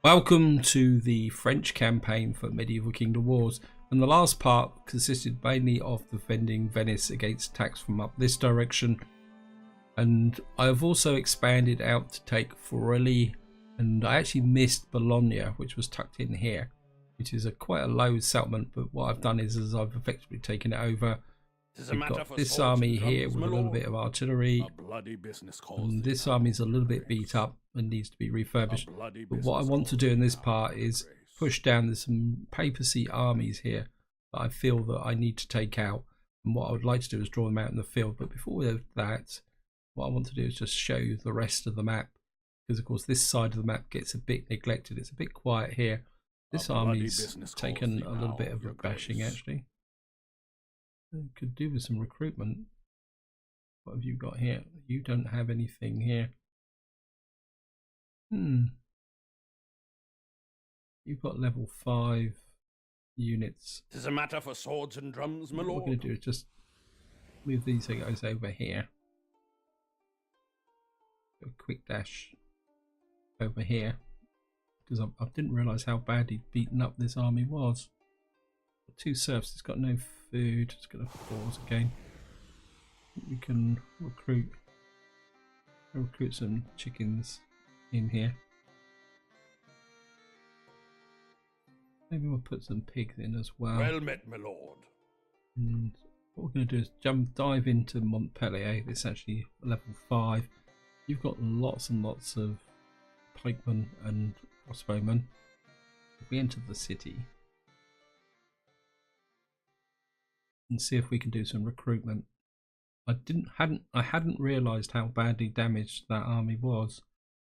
Welcome to the French campaign for Medieval Kingdom Wars, and the last part consisted mainly of defending Venice against attacks from up this direction, and I have also expanded out to take Forelli, and I actually missed Bologna, which was tucked in here, which is quite a low settlement, but what I've done is I've effectively taken it over. We've got this army here with a little bit of artillery, and this army's a little bit beat up and needs to be refurbished. But what I want to do in this part is push down. There's some papacy armies here that I feel that I need to take out, and what I would like to do is draw them out in the field. But before that, what I want to do is just show you the rest of the map, because of course this side of the map gets a bit neglected. It's a bit quiet here. This army's taken a little bit of a bashing actually. Could do with some recruitment. What have you got here? You don't have anything here. You've got level 5 units. Tis a matter for swords and drums, my lord. What we're going to do is just move these guys over here. Do a quick dash over here, because I didn't realise how badly beaten up this army was. 2 serfs, it's got no food, it's going to pause again. We can recruit some chickens in here. Maybe we'll put some pigs in as well. Well met, my lord. And what we're going to do is dive into Montpellier. It's actually level 5. You've got lots and lots of pikemen and crossbowmen. If we enter the city and see if we can do some recruitment. I hadn't realised how badly damaged that army was.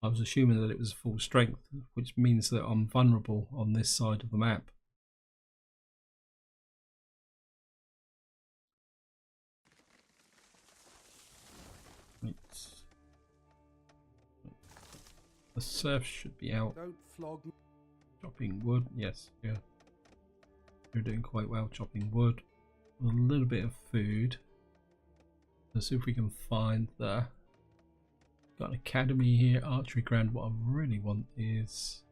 I was assuming that it was full strength, which means that I'm vulnerable on this side of the map. The serfs should be out. Don't flog me. Chopping wood, yes, yeah. You're doing quite well chopping wood. A little bit of food. Let's see if we can find the... Got an academy here, archery ground. What I really want is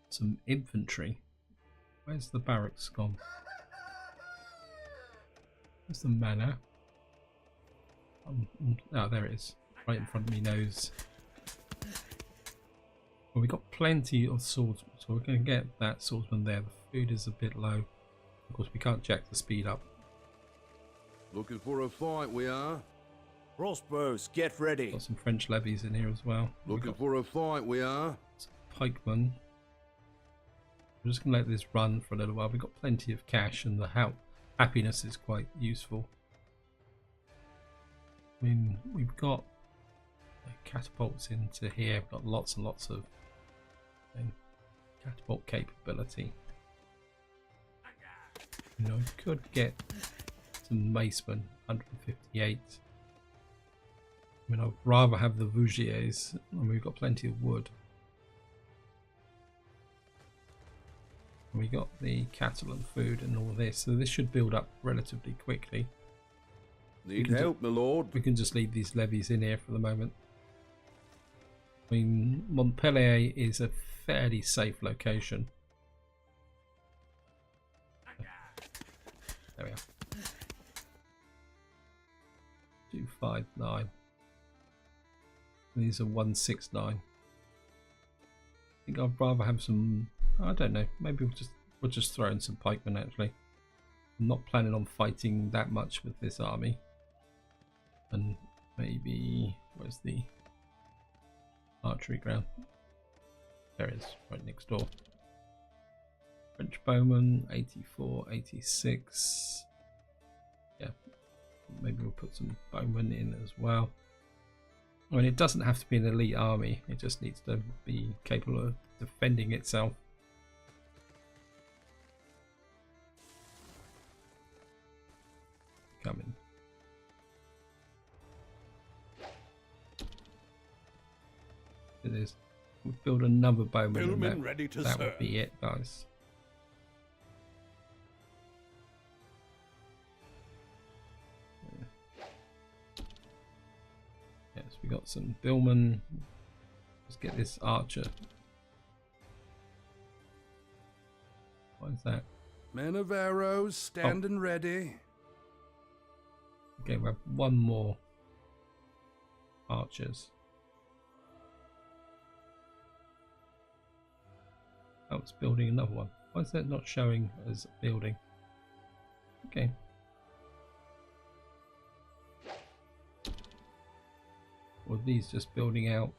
some infantry. Where's the barracks gone? Where's the manor? Oh, there it is, right in front of me nose. Well, we got plenty of swordsmen, so we're going to get that swordsman there. The food is a bit low. Of course, we can't jack the speed up. Looking for a fight, we are. Crossbows, get ready. Got some French levies in here as well. Looking for a fight, we are. Pikemen. We're just going to let this run for a little while. We've got plenty of cash, and the happiness is quite useful. I mean, we've got catapults into here. We've got lots and lots of catapult capability. You know, we could get some macemen, 158. I mean, I'd rather have the Vougiers, and we've got plenty of wood. And we got the cattle and food and all this, so this should build up relatively quickly. Need help, my lord. We can just leave these levies in here for the moment. I mean, Montpellier is a fairly safe location. There we are. 259. These are 169. I think I'd rather have some. I don't know. Maybe we'll just throw in some pikemen. Actually, I'm not planning on fighting that much with this army. And maybe where's the archery ground? There it is, right next door. French bowman, 84, 86. Yeah, maybe we'll put some bowmen in as well. I mean, it doesn't have to be an elite army, it just needs to be capable of defending itself. Coming. It is. We'll build another bowman, and that would be it, guys. Yes, we got some billmen. Let's get this archer What is that? Men of arrows, stand and ready. Okay, we have one more. Archers. Oh, it's building another one. Why is that not showing as building? Okay. Or are these just building out?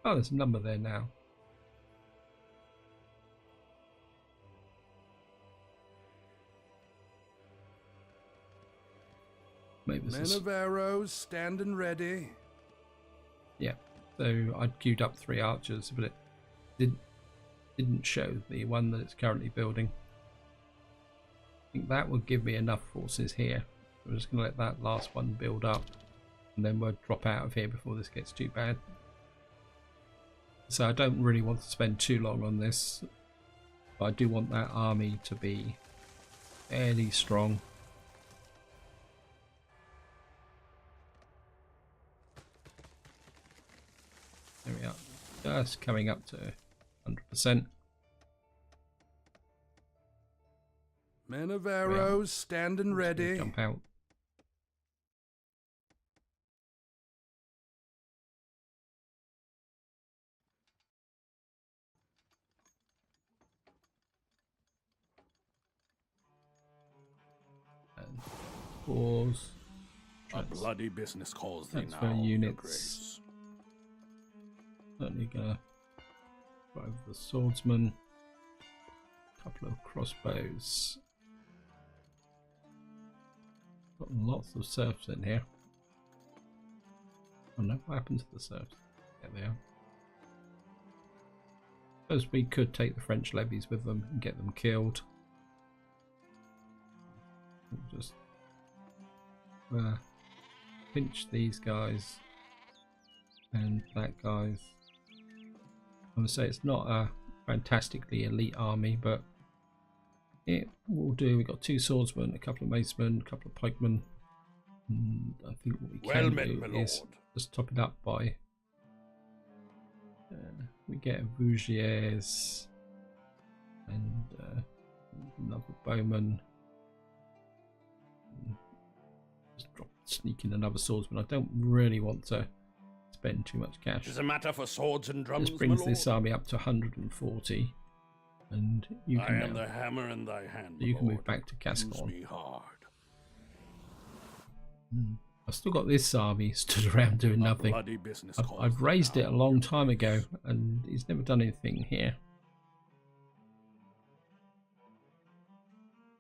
Oh, there's a number there now. Maybe Men of arrows, stand and ready. Yeah, so I'd queued up 3 archers, but it didn't show the one that it's currently building. I think that would give me enough forces here. I'm just going to let that last one build up, and then we'll drop out of here before this gets too bad. So I don't really want to spend too long on this, but I do want that army to be fairly strong. There we are, just coming up to 100%. Men of arrows, stand and ready. Jump out. And pause. A bloody business calls thee Transfer now, your units. grace. Certainly gonna drive the swordsman. Couple of crossbows. Got lots of serfs in here. Oh no, what happened to the serfs? There they are. Suppose we could take the French levies with them and get them killed. We'll just pinch these guys and that guys. I'm going to say it's not a fantastically elite army, but it will do. We've got 2 swordsmen, a couple of macemen, a couple of pikemen. And I think what we Well can met, do my is lord. just top it up by we get a Bougiers and another bowman. And just sneak in another swordsman. I don't really want to spend too much cash. Tis a matter for swords and drums, This brings my this lord. army up to 140, and you I can am now, the hammer in thy hand, you my can move lord. back to Use Gascon. me hard. I've still got this army stood around doing A nothing. bloody business calls I've thee raised it now, a long your time ago, grace. and he's never done anything here.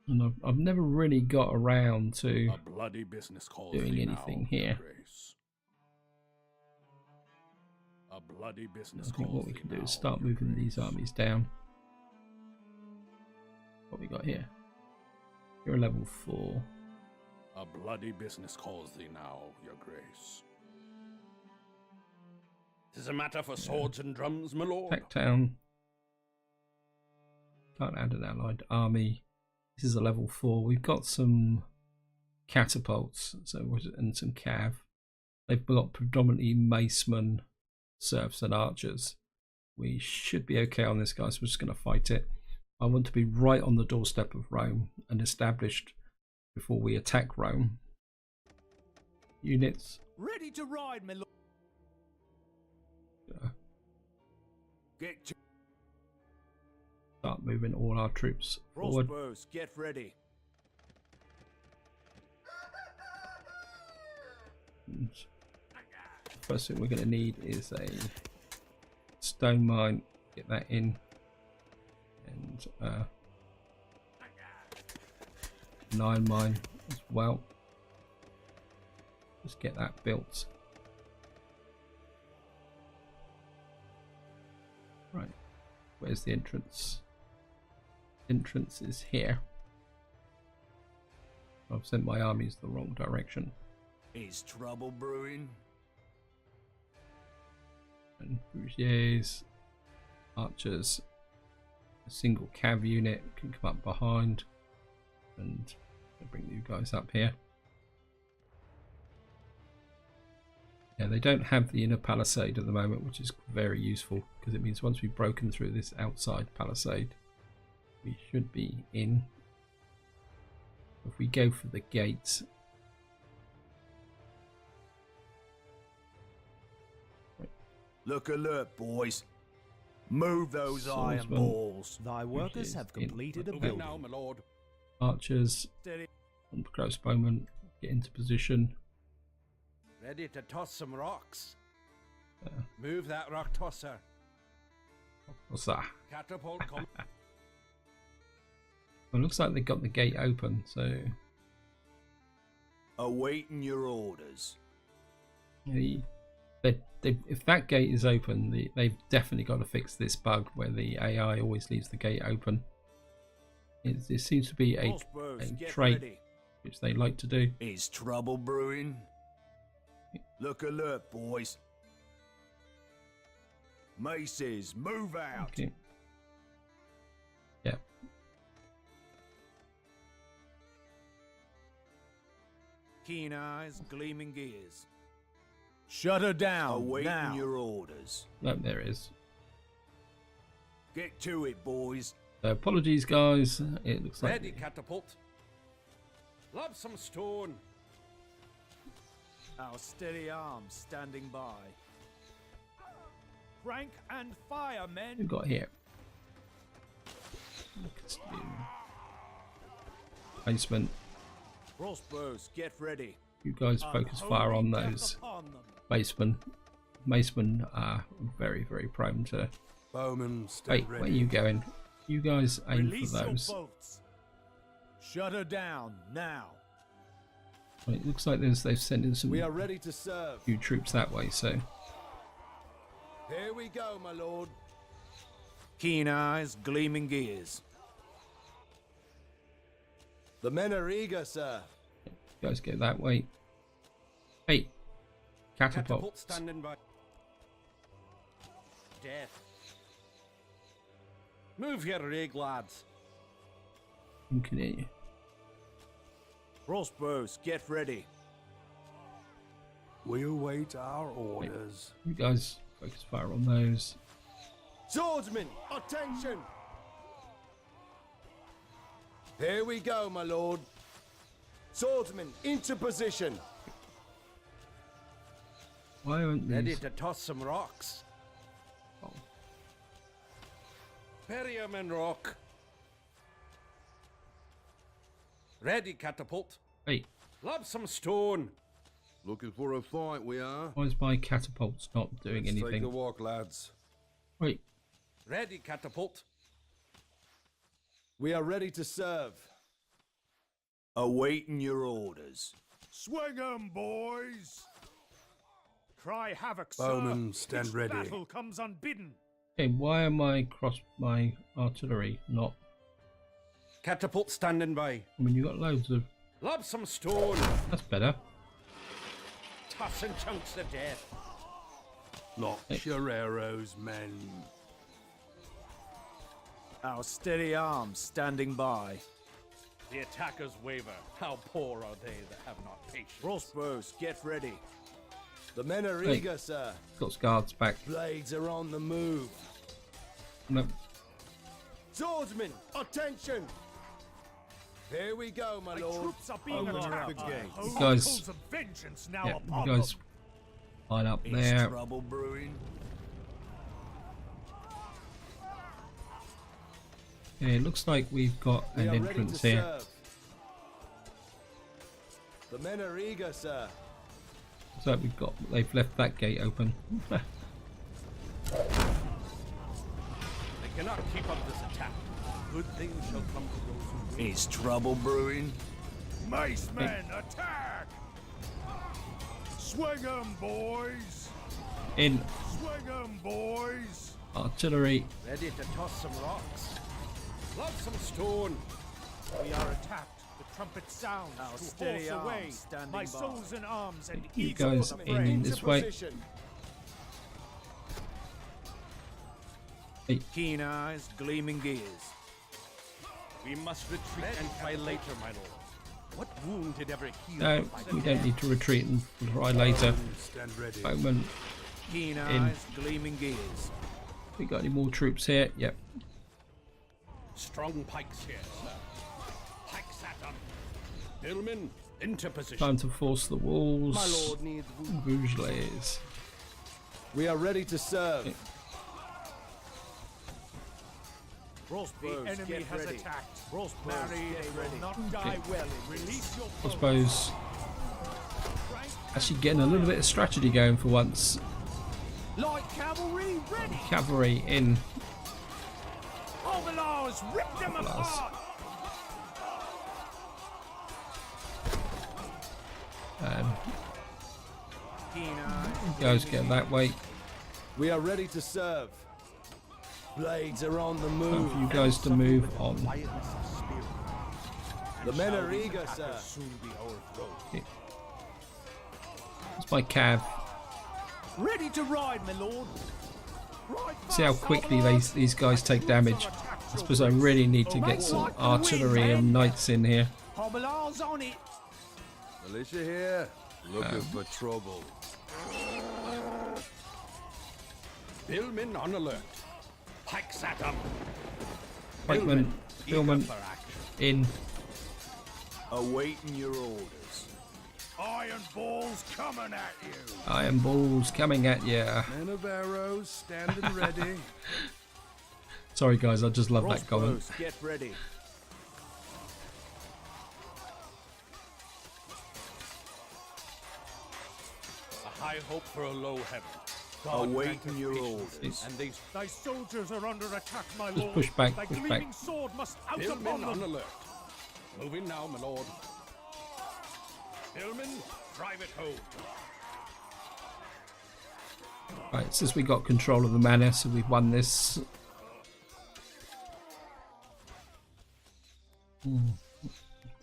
And I've never really got around to A bloody business calls doing thee anything now, your here. grace. A bloody business I think calls what we thee can do now, is start your moving these grace. armies down. What we got here? You're a level 4. A bloody business calls thee now, your grace. 'Tis a matter for swords and drums, my lord. Attack town. Can't add an allied army. This is a level 4. We've got some catapults, and some cav. They've got predominantly macemen, serfs, and archers. We should be okay on this guy, so we're just going to fight it. I want to be right on the doorstep of Rome and established before we attack Rome. Units. Ready to ride, my lord. Get to Start moving all our troops forward. crossbows. Get ready. And first thing we're going to need is a stone mine. Get that in, and an iron mine as well. Just get that built. Right, where's the entrance? Entrance is here. I've sent my armies the wrong direction. Is trouble brewing? And Bougiers, archers, a single cav unit can come up behind, and I'll bring you guys up here. Yeah, they don't have the inner palisade at the moment, which is very useful because it means once we've broken through this outside palisade, we should be in. If we go for the gates, Look alert, boys. Move those iron Swordsman. balls. Thy Which workers is have in- completed a Okay. Moving building. now, my lord. archers, Steady. and crossbowmen get into position. Ready to toss some rocks. Uh, Move that rock tosser. What's that? Catapult come. Well, it looks like they got the gate open, so Awaiting your orders. if that gate is open, they've definitely got to fix this bug where the AI always leaves the gate open. It seems to be a Crossbows, get trait ready. which they like to do. Is trouble brewing? Look alert, boys. Maces, move out. Okay. Yeah. Keen eyes, gleaming gears. Shut her down. Awaiting your orders. Oh, there it is. Get to it, boys. So apologies, guys. It looks like Ready, catapult. Lob some stone. Our steady arms standing by. Rank and fire, men. we've got here. Basement. Crossbows, get ready. You guys focus fire on those basemen. Macemen are very, very prone to. Bowman, stand Wait, ready. where are you going? You guys aim Release for your those. bolts. Shut her down now. Well, it looks like they've sent in some We are ready to serve. few troops that way, so Here we go, my lord. Keen eyes, gleaming gears. The men are eager, sir. you guys go that way. Hey, Catapult catapult. standing by. Death. Move your rig, lads. You can hear you. Crossbows, get ready. We await our orders. You guys focus fire on those. Swordsmen, attention! Here we go, my lord. Swordsmen, into position. Why aren't Ready these? to toss some rocks. Oh, Bury 'em in rock. Ready, catapult. hey, Lob some stone. Looking for a fight, we are. why is my catapults not doing Let's take a anything? walk, lads. Wait, Ready, catapult. We are ready to serve. Awaiting your orders. Swing 'em, boys. Cry havoc, Bowman, sir. stand Each ready. battle comes unbidden. okay, why am I my artillery not? Catapult standing by. I mean, you got loads of. Lob some stone. That's better. Tossing chunks of death. Launch your arrows, men. Our steady arms standing by. The attackers waver. How poor are they that have not patience? Crossbows, get ready. The men are Hey. eager, sir. Got guards back. Blades are on the move. No, Swordsmen, attention! Here we go, my My lord. troops are being Open attacked. up the gates. Oracles guys- of vengeance now yeah, upon you guys them. line up Is there. trouble brewing? Yeah, it looks like we've got We an are ready entrance to here. serve. The men are eager, sir. So they've left that gate open. They cannot keep up this attack. Good things shall come to those who wait. Is trouble brewing? Mace men, attack! Swing 'em, boys. In Swing 'em, boys. artillery. Ready to toss some rocks. Lob some stone. We are attacked. The trumpet sounds Our to steady horse away. arms standing My by. soul's in arms and You eager guys for the in fray. this way. Position. Keen eyes, gleaming gears. We must retreat and try later, my lord. What wound did ever heal. No, we don't need to retreat and try later. Stand ready. Moment. Keen In. eyes, gleaming gears. We got any more troops here? Yep. Strong pikes here, sir. Pikes at them. Billmen, into position. Time to force the walls. My lord needs wound. Bougelays. We are ready to serve. Yeah. Crossbows, The enemy get has ready. attacked. Crossbows, Marry, get they ready. will not die well. Release your I foes. suppose actually getting a little bit of strategy going for once. Light cavalry, ready. Cavalry in. Overlords, rip them apart. Keen eyes. Guys get that way. We are ready to serve. Blades are on the Time move. for you guys to move on. Quietness of spirit. The men are eager, sir. Soon be overthrown. It's my cav. Ready to ride, my lord. See how quickly these guys take damage. I suppose I really need to get some artillery and knights in here. Hobblears on it. Militia here. Looking for trouble. Billmen on alert. Pikes at them. Pikemen, eager Billmen for action. in. Awaiting your orders. Iron balls coming at you. Iron balls coming at you. Men of arrows, standing ready. Sorry guys, I just love that comment. Crossbows, get ready. A high hope for a low heaven. Awaiting your orders. It's- And these Thy soldiers are under attack, my lord. push back, Thy push back. gleaming sword must out upon Billmen on them. alert. Moving now, my lord. Billmen, drive it home. Right, since we got control of the manor, so we've won this.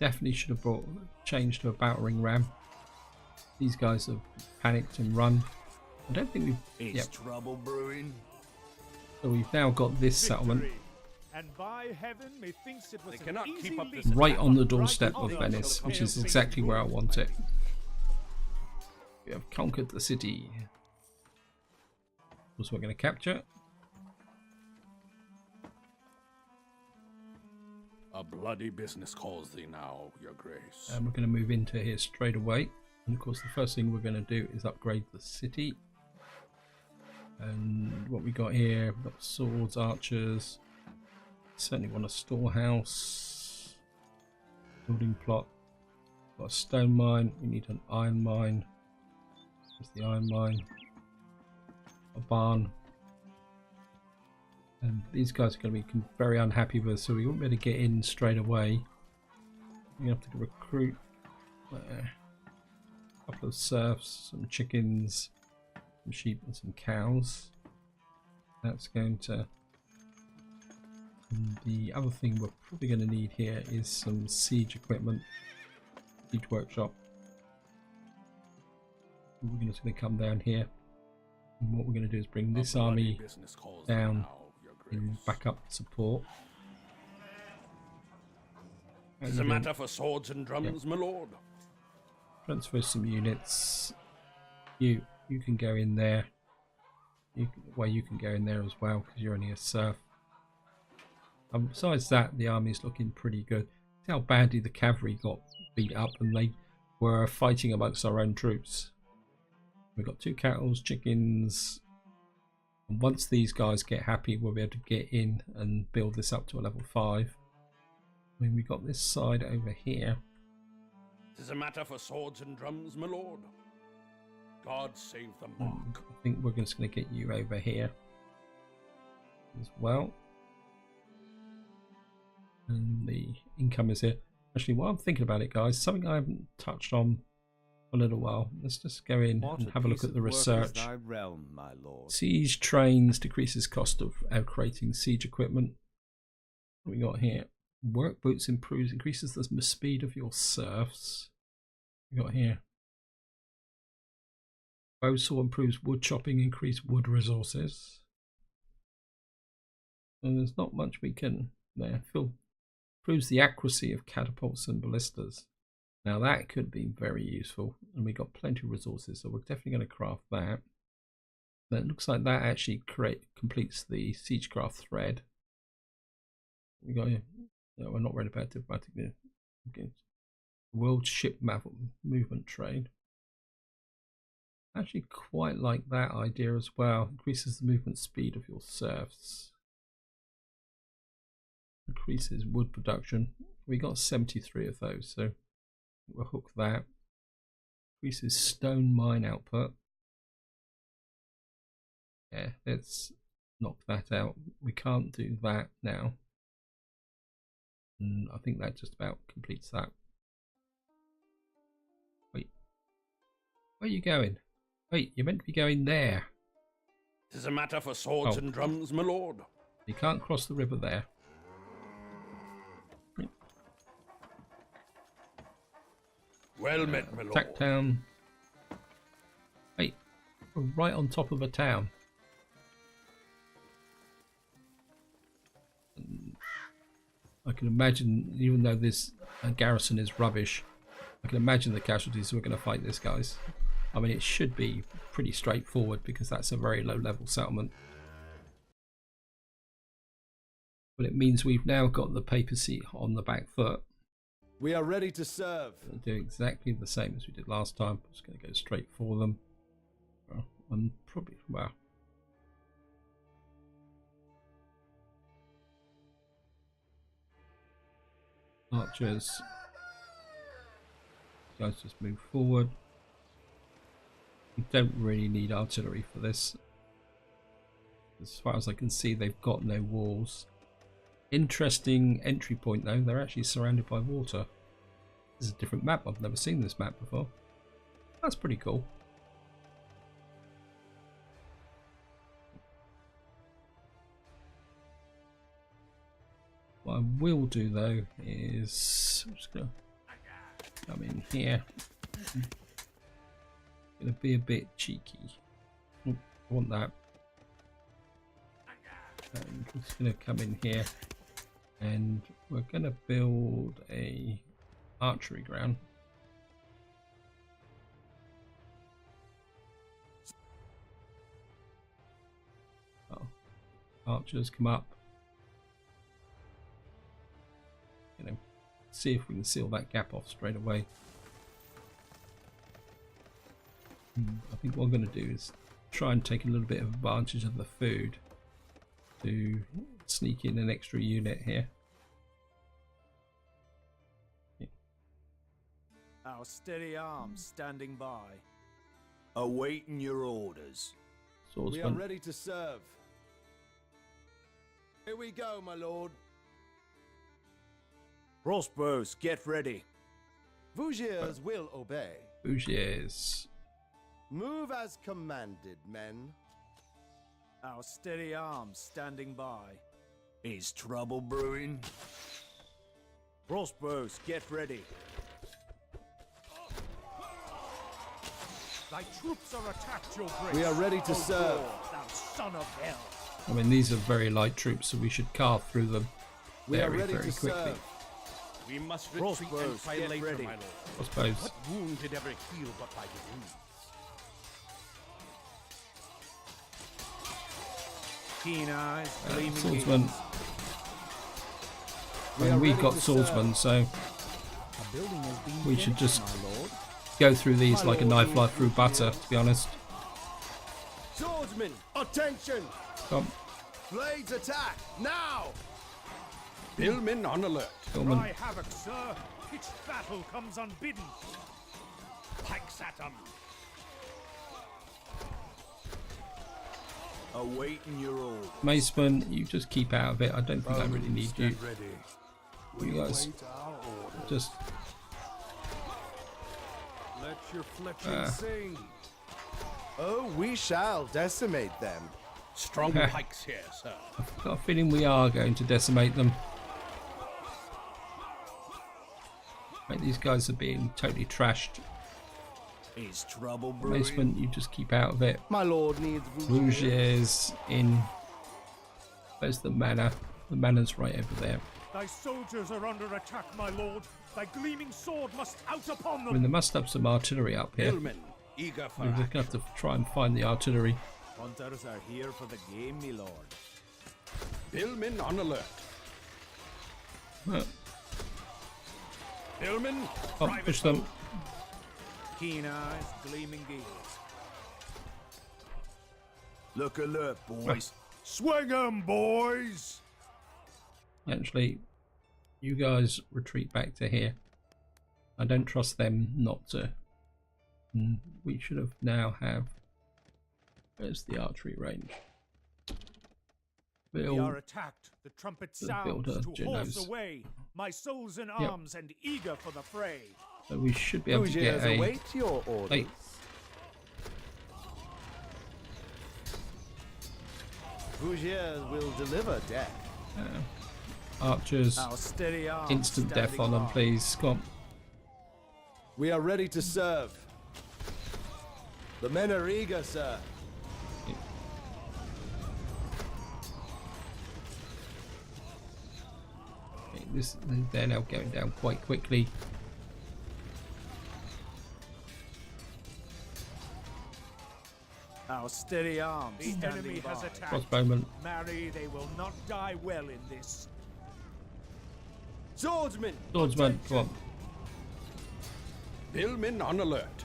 Definitely should have changed to a battering ram. These guys have panicked and run. I don't think we've. Yep. Trouble brewing. So we've now got this settlement Victory. And by heaven, methinks it was They an cannot easy keep up leap. this right on the Right doorstep on of the Venice, which is pale exactly where I face want it. We have conquered the city. Of course, we're going to capture. A bloody business calls thee now, your grace. And we're going to move into here straight away. And of course, the first thing we're going to do is upgrade the city. And what we got here, we've got swords, archers. Certainly want a storehouse. Building plot. Got a stone mine. We need an iron mine. There's the iron mine. A barn. And these guys are going to be very unhappy with us, so we won't be able to get in straight away. We have to recruit a couple of serfs, some chickens, some sheep and some cows. That's going to... And the other thing we're probably going to need here is some siege equipment, siege workshop. We're just going to come down here, and what we're going to do is bring this army down in backup support. It's a matter for swords and drums, my lord. Transfer some units. You can go in there. You can go in there as well because you're only a serf. Besides that, the army's looking pretty good. See how badly the cavalry got beat up, and they were fighting amongst our own troops. We've got 2 cattle, chickens, and once these guys get happy, we'll be able to get in and build this up to a level 5. I mean, we got this side over here. Tis a matter for swords and drums, my lord. God save the monk. I think we're just going to get you over here as well. And the income is here. Actually, while I'm thinking about it, guys, something I haven't touched on for a little while. Let's just go in and have a look at the research. Thy realm, my lord. Siege trains decreases cost of creating siege equipment. What we got here? Work boots increases the speed of your serfs. We got here. Bowsaw improves wood chopping, increase wood resources. And there's not much we can there. Phil improves the accuracy of catapults and ballistas. Now that could be very useful, and we got plenty of resources, so we're definitely going to craft that. That looks like that actually completes the siegecraft thread. We got here. No, we're not ready about diplomatic. Okay. World ship movement trade. Actually, quite like that idea as well. Increases the movement speed of your serfs. Increases wood production. We got 73 of those, so we'll hook that. Increases stone mine output. Yeah, let's knock that out. We can't do that now. And I think that just about completes that. Wait. Where are you going? Wait, you're meant to be going there. This is a matter for swords and drums, my lord. You can't cross the river there. Well met, my lord. Attack town. Wait, we're right on top of a town. I can imagine, even though this garrison is rubbish, I can imagine the casualties we're going to fight this, guys. I mean, it should be pretty straightforward because that's a very low-level settlement. But it means we've now got the papacy on the back foot. We are ready to serve. We'll do exactly the same as we did last time. I'm just going to go straight for them. And probably, well. Archers. Guys, just move forward. We don't really need artillery for this. As far as I can see, they've got no walls. Interesting entry point though, they're actually surrounded by water. This is a different map, I've never seen this map before. That's pretty cool. What I will do though is, I'm just going to come in here. Going to be a bit cheeky. Oh, I want that. And I'm just going to come in here. And we're going to build a archery ground. Oh, archers come up. You know, see if we can seal that gap off straight away. I think what I'm going to do is try and take a little bit of advantage of the food to sneak in an extra unit here. Our steady arms standing by. Awaiting your orders. Swordsman. We are ready to serve. Here we go, my lord. Crossbows, get ready. Vougiers will obey. Bougiers. Move as commanded, men. Our steady arms standing by. Is trouble brewing? Crossbows, get ready. Thy troops are attacked, your grace. We are ready to serve. Thou son of hell. I mean, these are very light troops, so we should carve through them We are very, ready very to quickly. serve. We must retreat and Crossbows, fight get later, ready. my lord. I suppose. What wound did ever heal but by disease? Keen eyes, gleaming Swordsman. ears. And we've ready got to swordsmen, so A building has been we should finished, just my lord. go through these like a knife fly through butter, to be honest. Swordsmen, attention! Come, Blades attack, now! Billmen on alert. Hillman. Cry havoc, sir. Pitched battle comes unbidden. Pikes at 'em. Awaiting your orders. Maceman, you just keep out of it. I don't think I really need you. Ready. You guys Wait our order. just Let your fletching sing. Oh, we shall decimate them. Strong pikes here, sir. I've got a feeling we are going to decimate them. Mate, these guys are being totally trashed. Is trouble brewing? Maceman, you just keep out of it. My lord needs Rouges in. Where's the manor? The manor's right over there. Thy soldiers are under attack, my lord. Thy gleaming sword must out upon I them. mean, they must have some artillery up here. Hillmen, eager for We're going to have to try and find the artillery. Hunters are here for the game, me lord. Hillmen on alert. Oh, Hillmen, push them. Keen eyes, gleaming gears. Look alert, boys. Swing 'em, boys! Actually, you guys retreat back to here. I don't trust them not to. We should have now have. Where's the archery range? We Build. are attacked. The trumpet sounds builder, to horse Genos. away. My soul's in arms and eager for the fray. So we should be able to get a. await your orders. Hey. Bougiers will deliver death. Archers. Our steady arms Instant death standing on them, guard. please. Come on. We are ready to serve. The men are eager, sir. Okay, they're now going down quite quickly. Our steady arms The standing enemy has by. attacked. Crossbowman. Marry, they will not die well in this. Swordsmen! Swordsman, come on. Hillmen on alert.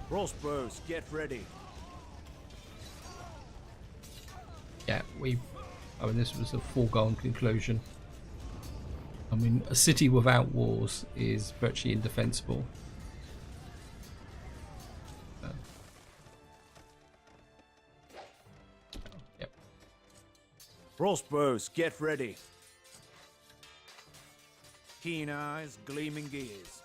Crossbows, get ready. Yeah, I mean, this was a foregone conclusion. I mean, a city without wars is virtually indefensible. Yep. Crossbows, get ready. Keen eyes, gleaming gears.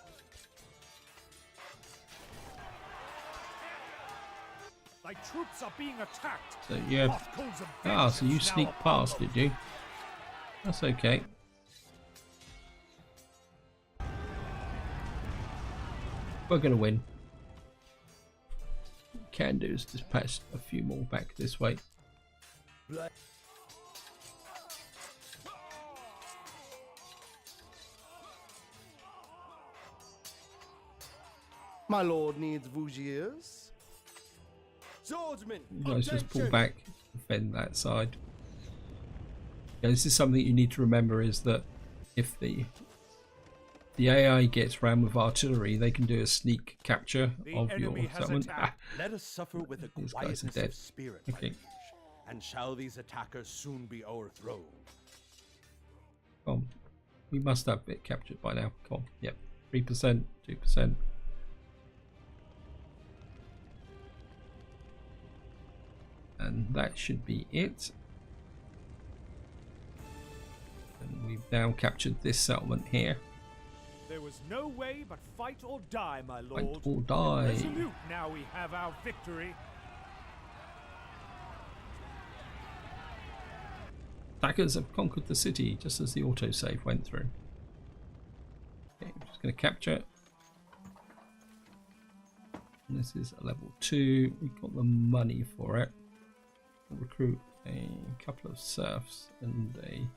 Thy troops are being attacked. So yeah. Hot coals of So you vengeance now sneaked upon past, them. did you? That's okay. We're gonna win. What we can do is just patch a few more back this way. My lord needs Bougiers. Swordsmen! You guys just pull attention! back, defend that side. Yeah, this is something you need to remember, is that if the AI gets rammed with artillery, they can do a sneak capture The of your enemy has settlement. attacked. Let us suffer with a These guys are quietness dead. of spirit, my Okay. liege, and shall these attackers soon be overthrown. Come on. We must have it captured by now. Come on. Yep. 3%, 2%. And that should be it. And we've now captured this settlement here. There was no way but fight or die, my Fight lord. or die. Resolute, now we have our victory. Attackers have conquered the city just as the autosave went through. Okay, I'm just going to capture. And this is a level 2. We've got the money for it. We'll recruit a couple of serfs and a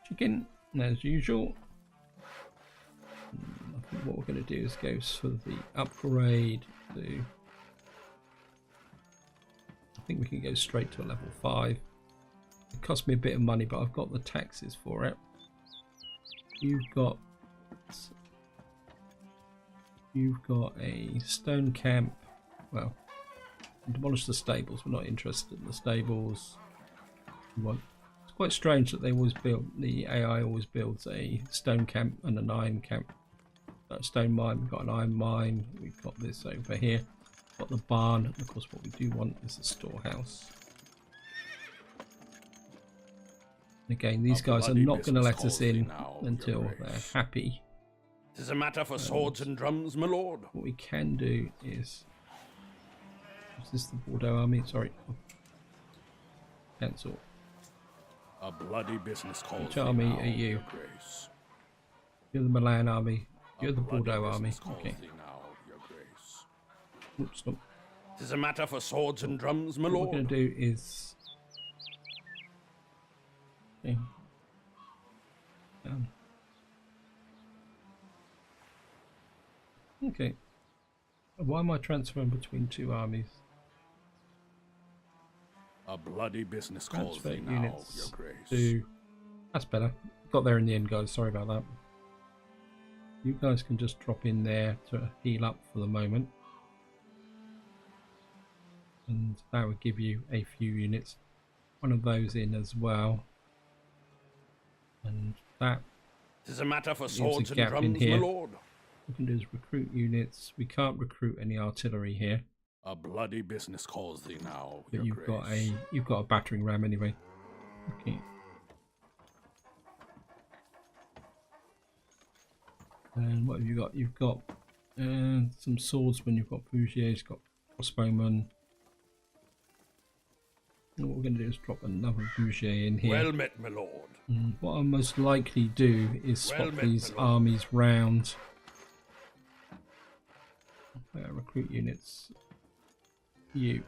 chicken, as usual. I think what we're going to do is go for the upgrade to. I think we can go straight to a level 5. It cost me a bit of money, but I've got the taxes for it. You've got a stone camp. Well, demolish the stables. We're not interested in the stables. It's quite strange that they always build. The AI always builds a stone camp and an iron camp. Stone mine. We've got an iron mine. We've got this over here. Got the barn. And of course, what we do want is a storehouse. Again, these guys are not going to let us in until they're happy. Tis a matter for swords and drums, my lord. What we can do is this the Bordeaux army? Sorry. Cancel. A bloody business calls Which thee army now, are you? your grace. You're the Milan army. You're A the bloody Bordeaux army. business calls Okay. thee now, your grace. Oops, no. Tis a matter for swords and drums, my What we're lord. going to do is... Okay. down. Okay. Why am I transferring between two armies? A bloody business calls Transfer thee now, units your grace. to... That's better. Got there in the end, guys. Sorry about that. You guys can just drop in there to heal up for the moment. And that would give you a few units. One of those in as well. And that... Tis a matter for leaves a swords and gap in drums, my here. lord. What we can do is recruit units. We can't recruit any artillery here. A bloody business calls thee now, But your grace. you've got a battering ram anyway. Okay. And what have you got? You've got some swordsmen. You've got bougiers. You've got crossbowmen. And what we're going to do is drop another bougier in here. Well met, my lord. And what I'll most likely do is swap these armies round. Recruit units. You.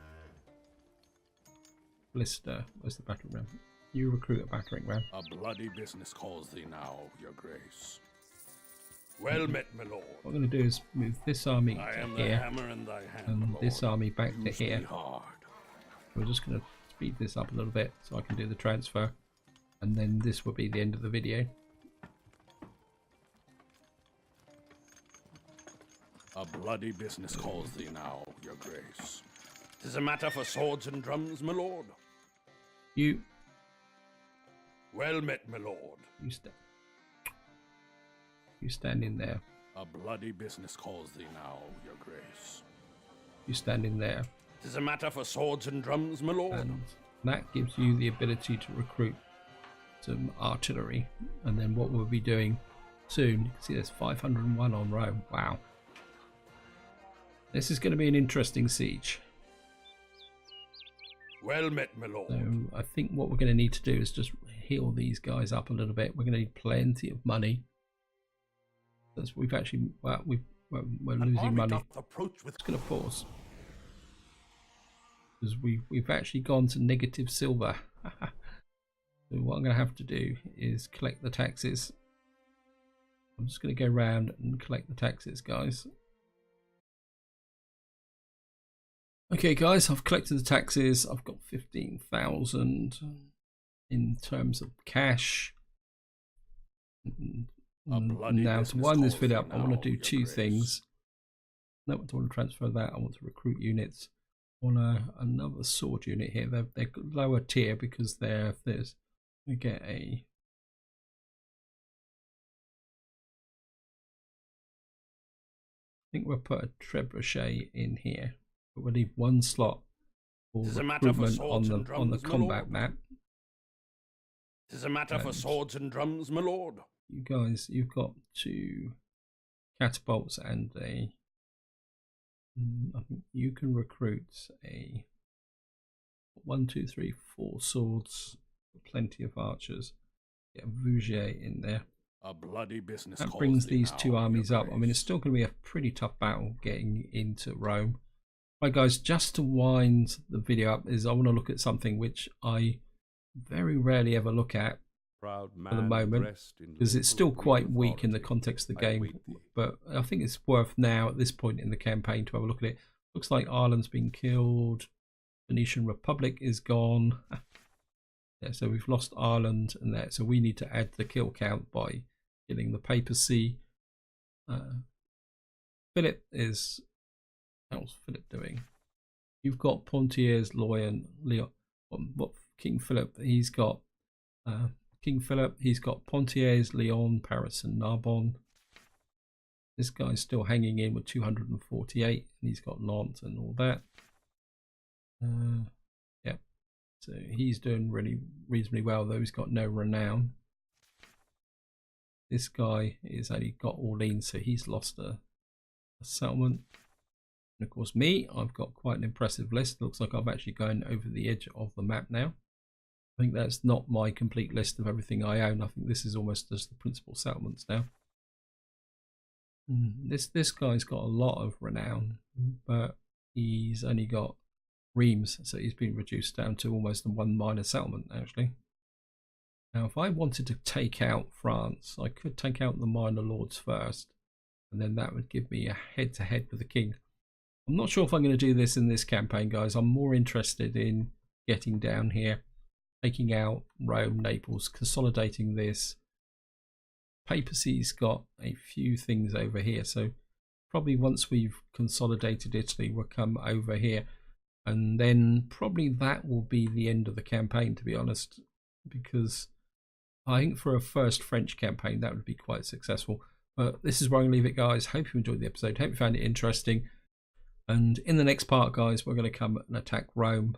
Blister. Where's the battering ram? You recruit a battering ram. A bloody business calls thee now, your grace. Well met, my lord. What I'm going to do is move this army I to am the here hammer in thy hand, and my this lord. army back to Use me here. hard. We're just going to speed this up a little bit so I can do the transfer, and then this will be the end of the video. A bloody business calls thee now, your grace. Tis a matter for swords and drums, my lord. You Well met, my lord. you stand in there. A bloody business calls thee now, your grace. You stand in there, Tis a matter for swords and drums, my lord. and that gives you the ability to recruit some artillery. And then what we'll be doing soon, you can see there's 501 on Rome. Wow. This is going to be an interesting siege. Well met, my lord. So I think what we're going to need to do is just heal these guys up a little bit. We're going to need plenty of money. Because we've actually, well, we're An losing army money. doth approach with Just going to pause. Because we've actually gone to negative silver. So what I'm going to have to do is collect the taxes. I'm just going to go around and collect the taxes, guys. Okay, guys, I've collected the taxes. I've got 15,000 in terms of cash. And now to wind this video up, I want to do two things. No, I don't want to transfer that. I want to recruit units. I want another sword unit here. They're lower tier because there's we get a. I think we'll put a trebuchet in here, but we'll leave one slot for Tis a matter for recruitment on swords the and drums, my combat lord. map. Tis a matter for And- swords and drums, my lord. You guys, you've got two catapults and a. I think you can recruit a 1, 2, 3, 4 swords, plenty of archers. Get a Vougier in there. A bloody business That calls brings thee these now, two your armies up. I mean, grace. it's still going to be a pretty tough battle getting into Rome. Right, guys, just to wind the video up, is I want to look at something which I very rarely ever look at Proud for the moment, because it's still quite weak in the context of the game. But I think it's worth now at this point in the campaign to have a look at it. Looks like Ireland's been killed. Venetian Republic is gone. Yeah, so we've lost Ireland and that. So we need to add the kill count by killing the papacy. Philip is. How's Philip doing? You've got Pontier's, Leon, what King Philip? He's got King Philip. He's got Pontier's, Lyon, Paris, and Narbonne. This guy's still hanging in with 248, and he's got Nantes and all that. Yeah, so he's doing really reasonably well, though he's got no renown. This guy is only got Orleans, so he's lost a settlement. And of course, me, I've got quite an impressive list. Looks like I've actually gone over the edge of the map now. I think that's not my complete list of everything I own. I think this is almost just the principal settlements now. This guy's got a lot of renown, but he's only got Reims, so he's been reduced down to almost one minor settlement actually. Now, if I wanted to take out France, I could take out the minor lords first, and then that would give me a head-to-head with the king. I'm not sure if I'm going to do this in this campaign, guys. I'm more interested in getting down here, taking out Rome, Naples, consolidating this. Papacy's got a few things over here, so probably once we've consolidated Italy, we'll come over here, and then probably that will be the end of the campaign, to be honest, because I think for a first French campaign that would be quite successful. But this is where I'm going to leave it, guys. Hope you enjoyed the episode. Hope you found it interesting. And in the next part, guys, we're going to come and attack Rome.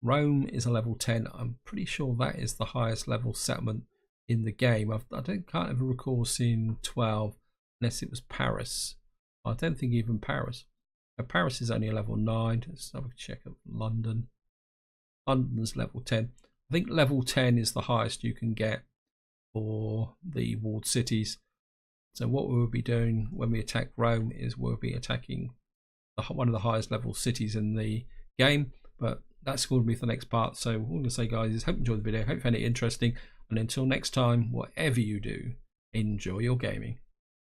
Rome is a level 10. I'm pretty sure that is the highest level settlement in the game. Can't ever recall seeing 12 unless it was Paris. I don't think even Paris. Paris is only a level 9. Let's have a check of London. London's level 10. I think level 10 is the highest you can get for the walled cities. So what we'll be doing when we attack Rome is we'll be attacking one of the highest level cities in the game. But that's going to be for the next part. So all I'm going to say, guys, is hope you enjoyed the video. Hope you found it interesting. And until next time, whatever you do, enjoy your gaming.